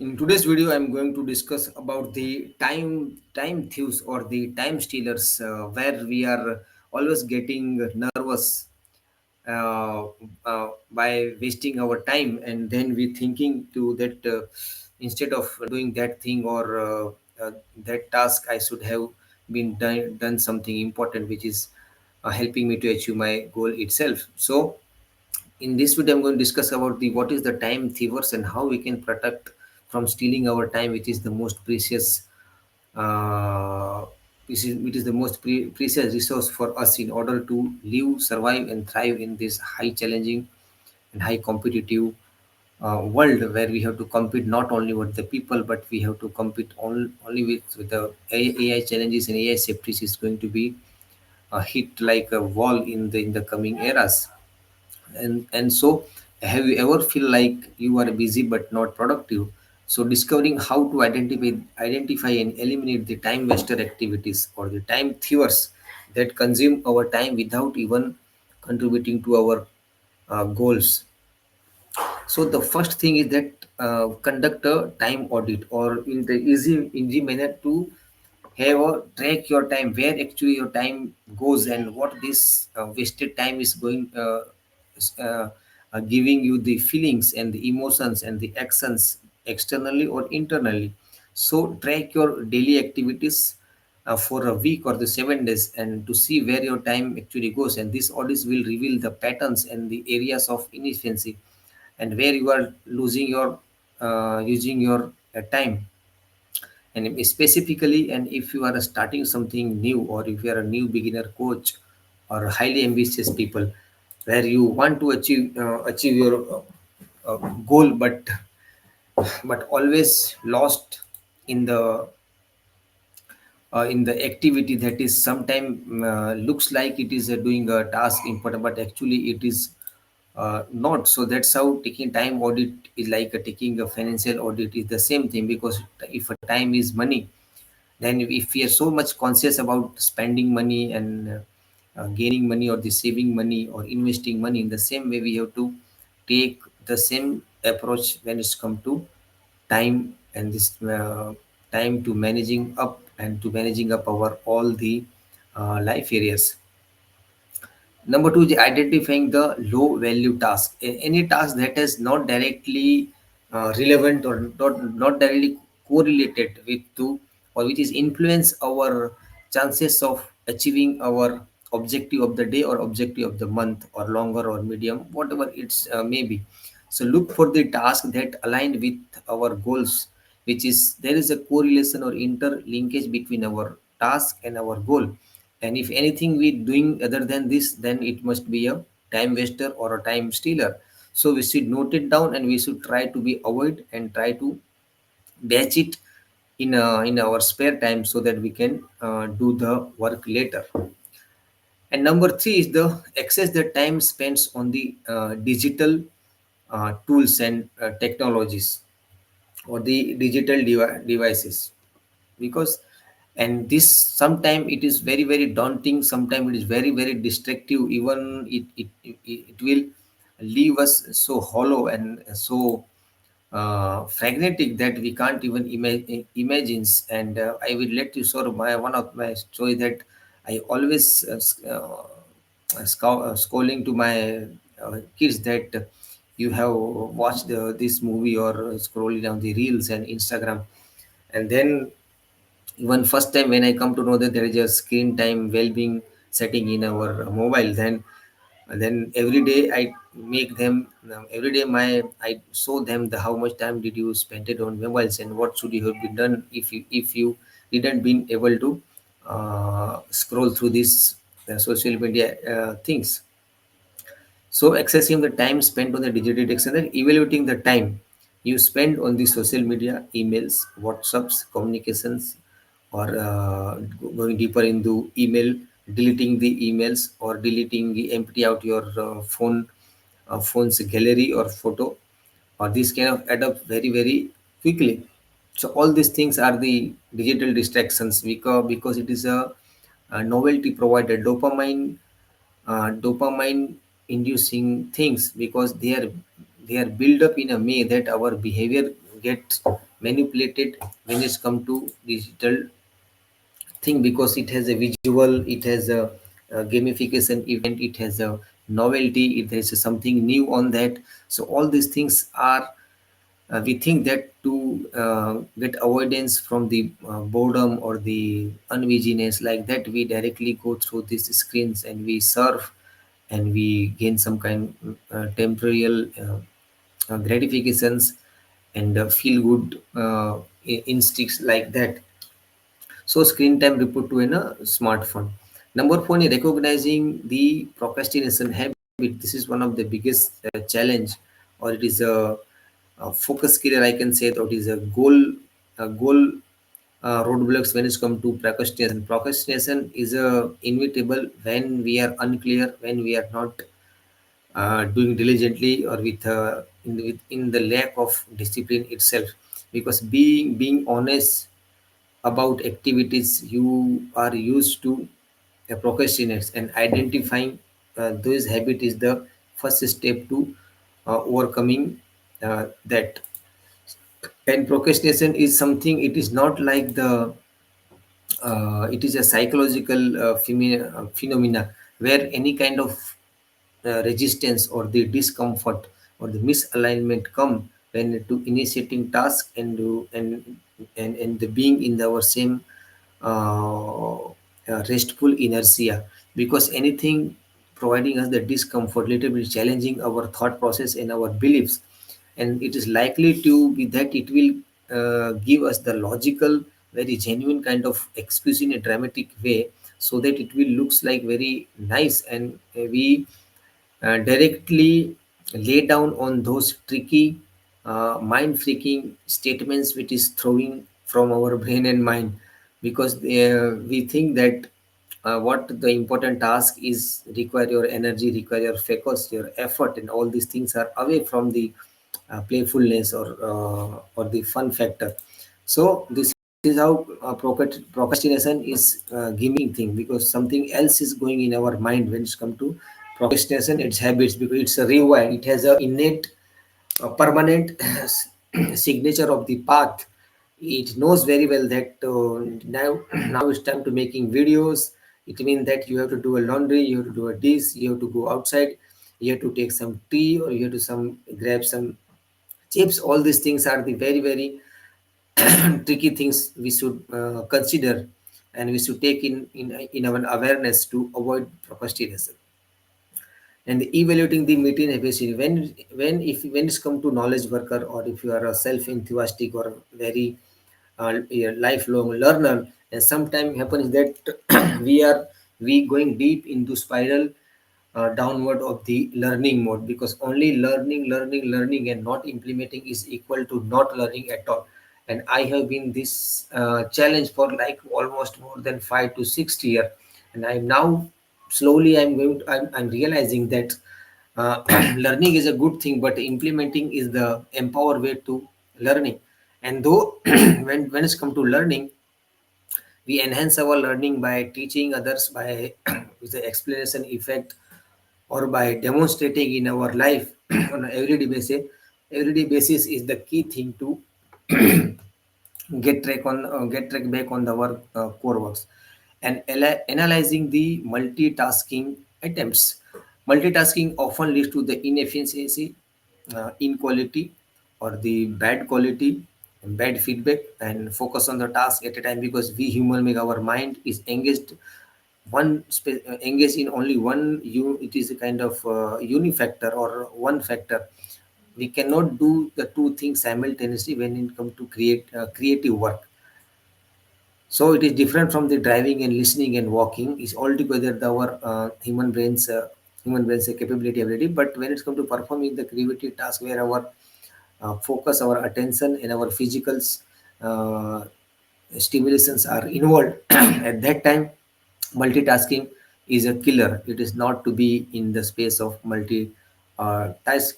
In today's video, I'm going to discuss about the time thieves or the time stealers, where we are always getting nervous uh, by wasting our time, and then we thinking to that instead of doing that thing or that task, I should have been done something important, which is helping me to achieve my goal itself. So in this video, I'm going to discuss about the what is the time thievers and how we can protect from stealing our time, which is the most precious, uh, which is the most precious resource for us in order to live, survive, and thrive in this high challenging and high competitive world where we have to compete not only with the people, but we have to compete only with the AI challenges, and AI safety is going to be hit like a wall in the coming eras. And so have you ever feel like you are busy but not productive? So discovering how to identify and eliminate the time waster activities or the time thievers that consume our time without even contributing to our goals. So the first thing is that conduct a time audit, or in the easy manner to have a track your time, where actually your time goes and what this wasted time is going is, giving you the feelings and the emotions and the actions externally or internally. So track your daily activities for a week or the 7 days, and to see where your time actually goes, and this audits will reveal the patterns and the areas of inefficiency and where you are losing your using your time. And specifically, and if you are starting something new, or if you are a new beginner coach or highly ambitious people where you want to achieve your goal, but always lost in the activity that is sometime looks like it is doing a task important, but actually it is not. So that's how taking time audit is like taking a financial audit is the same thing, because if a time is money, then if we are so much conscious about spending money and gaining money or the saving money or investing money, in the same way we have to take the same approach when it's come to time, and this time to managing up our all the life areas. Number two is identifying the low value task. Any task that is not directly relevant or not directly correlated with to, or which is influence our chances of achieving our objective of the day or objective of the month or longer or medium, whatever it's maybe. So look for the task that aligned with our goals, which is there is a correlation or interlinkage between our task and our goal. And if anything we doing other than this, then it must be a time waster or a time stealer. So we should note it down, and we should try to be avoid and try to batch it in our spare time so that we can do the work later. And number three is the excess the time spent on the digital tools and technologies or the digital devices, because and this sometimes it is very very daunting, sometimes it is very very destructive, even it will leave us so hollow and so fragmentic that we can't even imagine. And I will let you sort of my one of my story that I always scolding to my kids that you have watched this movie or scrolling down the reels and Instagram, and then even first time when I come to know that there is a screen time well-being setting in our mobile, then every day I make them every day my I show them the how much time did you spend it on mobiles and what should you have been done if you didn't been able to scroll through this social media things. So accessing the time spent on the digital text and then evaluating the time you spend on the social media, emails, WhatsApps, communications, or going deeper into email, deleting the emails or deleting the empty out your phone's gallery or photo, or these kind of add up very very quickly. So all these things are the digital distractions, because it is a novelty provider, dopamine inducing things, because they are built up in a way that our behavior get manipulated when it's come to digital thing, because it has a visual, it has a gamification event, it has a novelty, it has something new on that. So all these things are, we think that to get avoidance from the boredom or the uneasiness like that, we directly go through these screens and we surf and we gain some kind temporal gratifications and feel good instincts like that. So screen time report to in a smartphone. Number four is recognizing the procrastination habit. This is one of the biggest challenge, or it is a focus killer. I can say that it is a goal roadblocks when it's come to procrastination. Procrastination is inevitable when we are unclear, when we are not doing diligently, or in the lack of discipline itself. Because being honest about activities you are used to procrastinate, and identifying those habit is the first step to overcoming that. And procrastination is something, it is not like the it is a psychological phenomena where any kind of resistance or the discomfort or the misalignment come when to initiating task and and the being in our same restful inertia. Because anything providing us the discomfort, little bit challenging our thought process and our beliefs, and it is likely to be that it will give us the logical, very genuine kind of excuse in a dramatic way, so that it will looks like very nice, and we directly lay down on those tricky mind freaking statements which is throwing from our brain and mind. Because we think that what the important task is require your energy, require your focus, your effort, and all these things are away from the playfulness or the fun factor. So this is how procrastination is giving thing, because something else is going in our mind when it's come to procrastination. Its habits, because it's a rewired, it has a innate permanent signature of the path. It knows very well that now it's time to making videos. It means that you have to do a laundry, you have to do a dish, you have to go outside, you have to take some tea, or you have to some grab some chips. All these things are the very very tricky things we should consider, and we should take in our awareness to avoid procrastination. And evaluating the meeting efficiency, when it's come to knowledge worker, or if you are a self enthusiastic or very lifelong learner, and sometimes happens that we going deep into spiral downward of the learning mode, because only learning and not implementing is equal to not learning at all. And I have been this challenge for like almost more than 5 to 6 years, and I'm now slowly I'm realizing that learning is a good thing, but implementing is the empower way to learning. And though when it's come to learning, we enhance our learning by teaching others, by with the explanation effect, or by demonstrating in our life on an everyday basis is the key thing to get track back on our core works. And analyzing the multitasking attempts. Multitasking often leads to the inefficiency, inequality, or the bad quality, and bad feedback, and focus on the task at a time, because we human make our mind is engaged engaged in only one it is a kind of unifactor or one factor. We cannot do the two things simultaneously when it comes to creative work. So it is different from the driving and listening and walking. Is altogether our human brains capability ability. But when it comes to performing the creative task, where our focus, our attention, and our physicals uh, stimulations are involved, at that time multitasking is a killer. It is not to be in the space of task,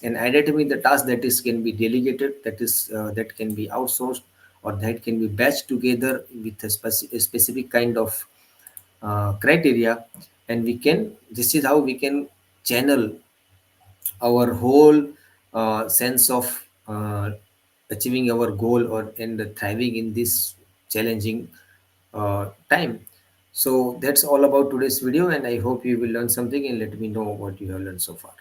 and identifying the task that is can be delegated, that can be outsourced, or that can be batched together with a specific kind of criteria. And we can this is how we can channel our whole sense of achieving our goal or and thriving in this challenging time. So that's all about today's video, and I hope you will learn something and let me know what you have learned so far.